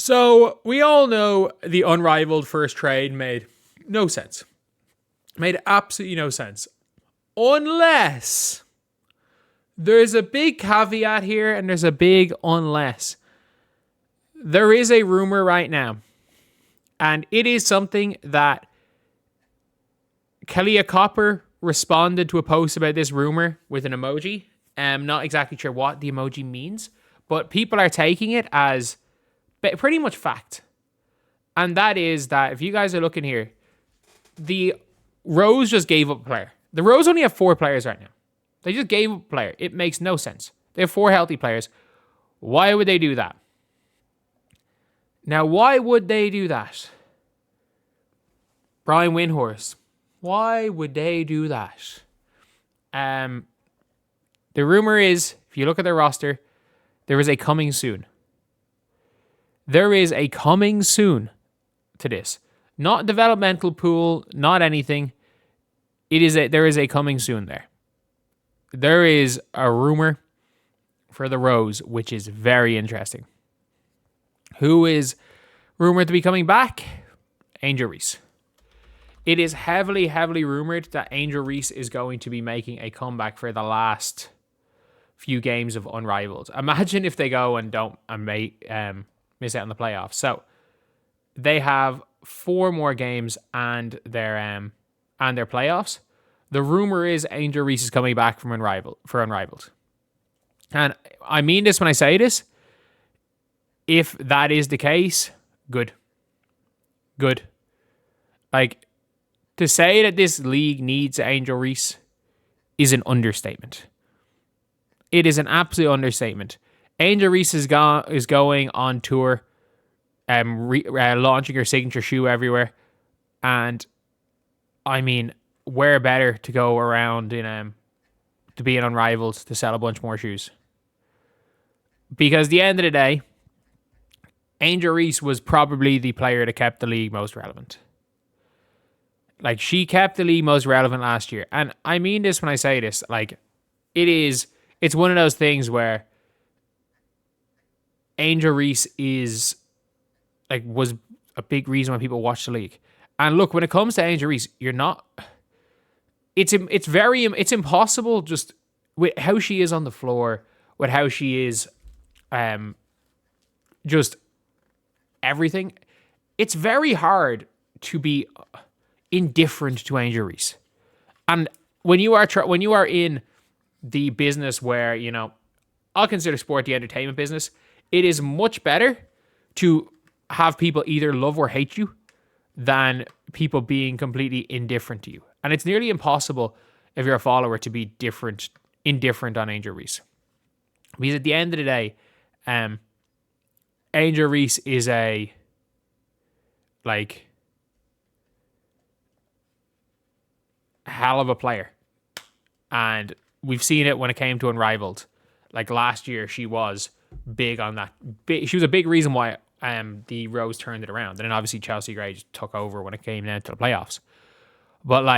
So we all know the Unrivaled first trade made no sense. Made absolutely no sense. Unless there's a big caveat here and there's a big unless. There is a rumor right now, and it is something that Kalia Copper responded to a post about this rumor with an emoji. I'm not exactly sure what the emoji means, but people are taking it as pretty much fact. And that is that if you guys are looking here, the Rose just gave up a player. The Rose only have 4 players right now. They just gave up a player. It makes no sense. They have 4 healthy players. Why would they do that? Now, why would they do that? Brian Windhorst. Why would they do that? The rumor is, if you look at their roster, there is a coming soon. There is a coming soon to this. Not developmental pool, not anything. There is a coming soon there. There is a rumor for the Rose, which is very interesting. Who is rumored to be coming back? Angel Reese. It is heavily, heavily rumored that Angel Reese is going to be making a comeback for the last few games of Unrivaled. Imagine if they go and don't miss out on the playoffs. So they have 4 more games and their playoffs. The rumor is Angel Reese is coming back from Unrivaled. And I mean this when I say this. If that is the case, good. Good. Like, to say that this league needs Angel Reese is an understatement. It is an absolute understatement. Angel Reese is going on tour, launching her signature shoe everywhere. And, I mean, where better to go around to be an Unrivaled to sell a bunch more shoes? Because at the end of the day, Angel Reese was probably the player that kept the league most relevant. Like, she kept the league most relevant last year. And I mean this when I say this. Like, it's one of those things where Angel Reese was a big reason why people watch the league. And look, when it comes to Angel Reese, it's impossible just with how she is on the floor, with how she is just everything. It's very hard to be indifferent to Angel Reese. And when you are in the business where, I'll consider sport the entertainment business, it is much better to have people either love or hate you than people being completely indifferent to you. And it's nearly impossible if you're a follower to be indifferent on Angel Reese. Because at the end of the day, Angel Reese is a hell of a player. And we've seen it when it came to Unrivaled. Like last year, she was big on that. She was a big reason why the Rose turned it around. And then obviously Chelsea Gray just took over when it came down to the playoffs. But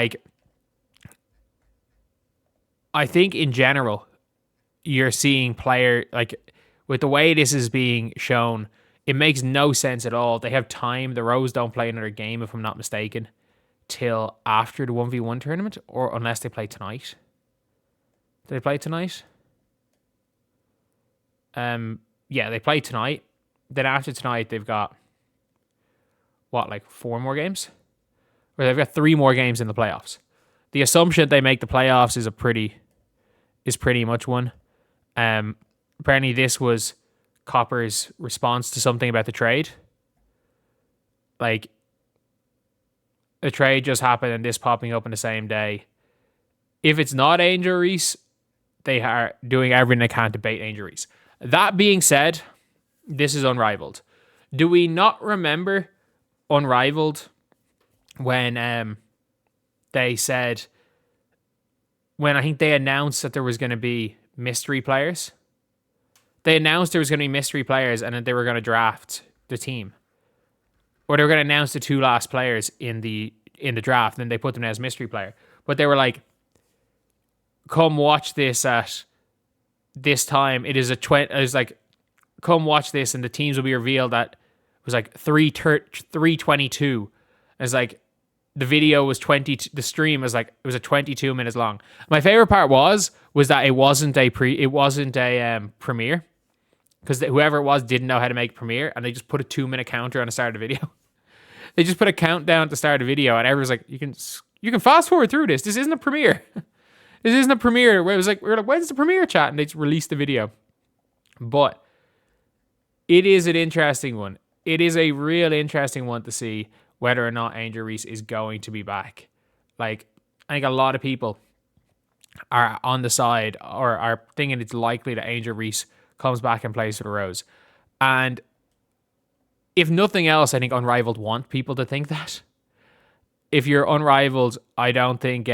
I think in general, you're seeing with the way this is being shown, it makes no sense at all. They have time. The Rose don't play another game, if I'm not mistaken, till after the 1v1 tournament, or unless they play tonight. Do they play tonight? Yeah, they play tonight. Then after tonight, they've got 4 more games? Or they've got 3 more games in the playoffs. The assumption they make the playoffs is pretty much one. Apparently this was Copper's response to something about the trade. The trade just happened and this popping up in the same day. If it's not Angel Reese, they are doing everything they can to bait Angel Reese. That being said, this is Unrivaled. Do we not remember Unrivaled when they said, when I think they announced that there was going to be mystery players? They announced there was going to be mystery players and that they were going to draft the team. Or they were going to announce the 2 last players in the draft, and then they put them as mystery player. But they were like, come watch this at this time. It is come watch this, and the teams will be revealed at, was like 3:22. It's like the video was 20. The stream was like, it was a 22 minutes long. My favorite part was that it wasn't a premiere, because whoever it was didn't know how to make premiere, and they just put a 2-minute counter on the start of the video. They just put a countdown at the start of the video, and everyone's like, you can fast forward through this. This isn't a premiere. This isn't a premiere. Where it was like, we were like, when's the premiere chat? And they just released the video. But it is an interesting one. It is a real interesting one to see whether or not Angel Reese is going to be back. Like, I think a lot of people are on the side, or are thinking it's likely that Angel Reese comes back and plays for the Rose. And if nothing else, I think Unrivaled want people to think that. If you're Unrivaled, I don't think,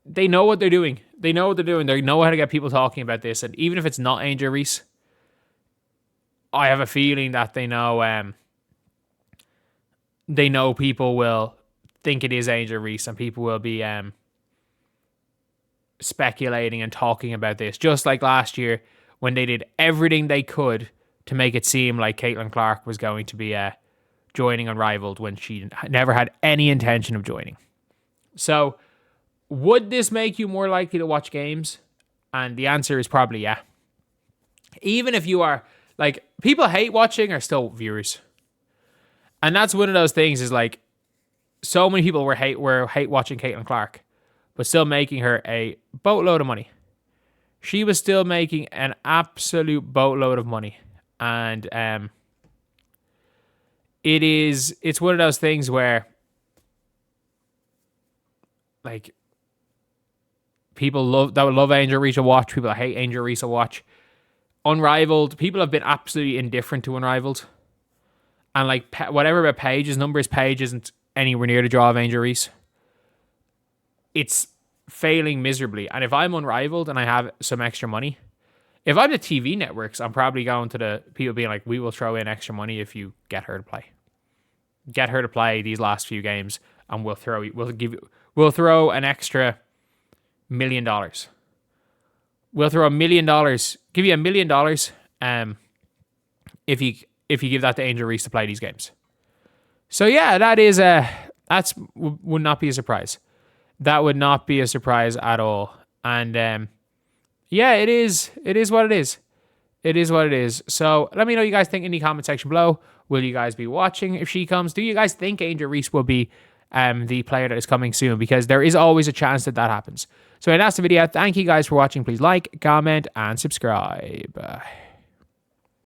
they know what they're doing. They know what they're doing. They know how to get people talking about this. And even if it's not Angel Reese, I have a feeling that they know people will think it is Angel Reese, and people will be speculating and talking about this. Just like last year, when they did everything they could to make it seem like Caitlin Clark was going to be joining Unrivaled when she never had any intention of joining. So, would this make you more likely to watch games? And the answer is probably yeah. Even if you are, like, people hate watching are still viewers. And that's one of those things, is like, so many people were hate watching Caitlin Clark, but still making her a boatload of money. She was still making an absolute boatload of money. And it's one of those things where, like, people that would love Angel Reese to watch, people that hate Angel Reese to watch. Unrivaled, people have been absolutely indifferent to Unrivaled. And like, whatever about Paige's numbers, Paige isn't anywhere near the draw of Angel Reese. It's failing miserably. And if I'm Unrivaled and I have some extra money, if I'm the TV networks, I'm probably going to the people being like, we will throw in extra money if you get her to play. Get her to play these last few games, and we'll throw an extra $1 million. We'll throw $1 million, give you $1 million, if you give that to Angel Reese to play these games. So yeah, would not be a surprise. That would not be a surprise at all. And yeah, it is what it is. It is what it is. So let me know what you guys think in the comment section below. Will you guys be watching if she comes? Do you guys think Angel Reese will be the player that is coming soon? Because there is always a chance that happens. So that's the video. Thank you guys for watching. Please like, comment, and subscribe.